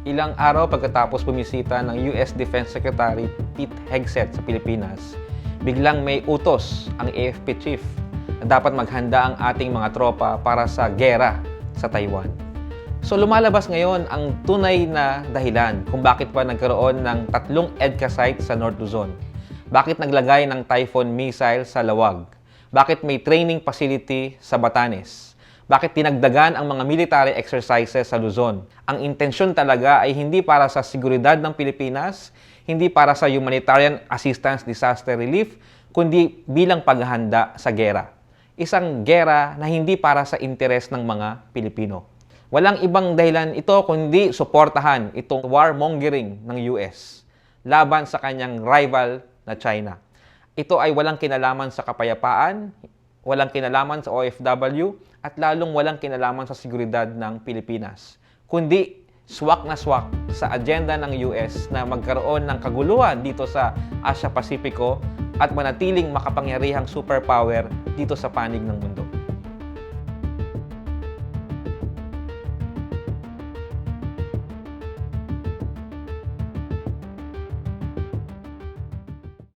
Ilang araw pagkatapos bumisita ng US Defense Secretary Pete Hegseth sa Pilipinas, biglang may utos ang AFP chief na dapat maghanda ang ating mga tropa para sa gera sa Taiwan. So lumalabas ngayon ang tunay na dahilan kung bakit pa nagkaroon ng 3 EDCA sites sa North Luzon. Bakit naglagay ng Typhoon missile sa Lawag? Bakit may training facility sa Batanes? Bakit tinagdagan ang mga military exercises sa Luzon? Ang intensyon talaga ay hindi para sa seguridad ng Pilipinas, hindi para sa humanitarian assistance disaster relief, kundi bilang paghahanda sa gera. Isang gera na hindi para sa interes ng mga Pilipino. Walang ibang dahilan ito kundi suportahan itong warmongering ng US laban sa kanyang rival na China. Ito ay walang kinalaman sa kapayapaan, walang kinalaman sa OFW, at lalong walang kinalaman sa seguridad ng Pilipinas. Kundi swak na swak sa agenda ng US na magkaroon ng kaguluhan dito sa Asia-Pasipiko at manatiling makapangyarihang superpower dito sa panig ng mundo.